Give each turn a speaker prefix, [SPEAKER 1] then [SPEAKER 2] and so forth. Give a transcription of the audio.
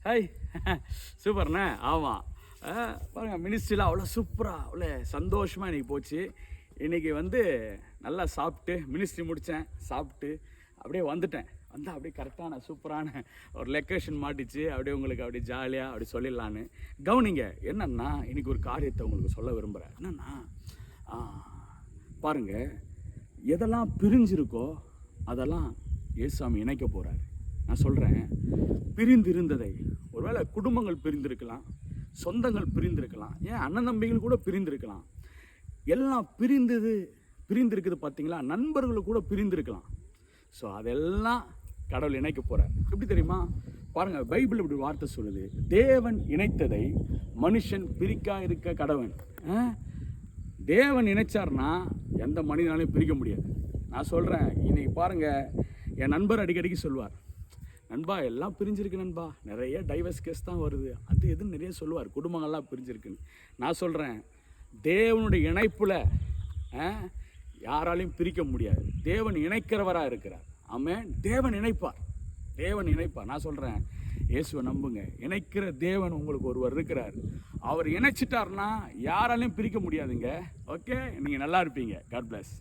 [SPEAKER 1] Hi சூப்பர்ண்ணே. ஆமாம், பாருங்கள் மினிஸ்ட்ரியில் அவ்வளோ சூப்பராக அவ்வளோ சந்தோஷமாக இன்றைக்கி போச்சு. இன்றைக்கி வந்து நல்லா சாப்பிட்டு மினிஸ்ட்ரி முடித்தேன், சாப்பிட்டு அப்படியே வந்துட்டேன். வந்து அப்படியே கரெக்டான சூப்பரான ஒரு லொக்கேஷன் மாட்டிச்சு. அப்படியே உங்களுக்கு அப்படியே ஜாலியாக அப்படி சொல்லிடலான்னு. கவனிங்க, என்னென்னா இன்றைக்கி ஒரு காரியத்தை உங்களுக்கு சொல்ல விரும்புகிறேன். என்னென்னா பாருங்கள், எதெல்லாம் பிரிஞ்சிருக்கோ அதெல்லாம் இயேசுசாமி இணைக்க போகிறார். நான் சொல்கிறேன், பிரிந்திருந்ததை, ஒருவேளை குடும்பங்கள் பிரிந்திருக்கலாம், சொந்தங்கள் பிரிந்திருக்கலாம், ஏன் அண்ணன் தம்பிகள் கூட பிரிந்திருக்கலாம். எல்லாம் பிரிந்திருக்குது பார்த்தீங்களா. நண்பர்கள் கூட பிரிந்திருக்கலாம். ஸோ அதெல்லாம் கடவுள் இணைக்க போகிறார். எப்படி தெரியுமா? பாருங்கள், பைபிள் இப்படி வார்த்தை சொல்லுது, தேவன் இணைத்ததை மனுஷன் பிரிக்கா இருக்க கடவன். தேவன் இணைச்சார்னா எந்த மனிதனாலையும் பிரிக்க முடியாது. நான் சொல்கிறேன், இன்றைக்கி பாருங்கள், என் நண்பர் அடிக்கடிக்கு சொல்வார், நண்பா எல்லாம் பிரிஞ்சிருக்கு நண்பா, நிறைய டைவர்ஸ் கேஸ் தான் வருது, அது எதுன்னு நிறைய சொல்லுவார், குடும்பங்கள்லாம் பிரிஞ்சிருக்குன்னு. நான் சொல்கிறேன், தேவனுடைய இணைப்பில் யாராலையும் பிரிக்க முடியாது. தேவன் இணைக்கிறவராக இருக்கிறார். ஆமென். தேவன் இணைப்பார், தேவன் இணைப்பார். நான் சொல்கிறேன், இயேசுவை நம்புங்க. இணைக்கிற தேவன் உங்களுக்கு ஒருவர் இருக்கிறார். அவர் இணைச்சிட்டார்னா யாராலையும் பிரிக்க முடியாதுங்க. ஓகே, நீங்கள் நல்லா இருப்பீங்க. God plus.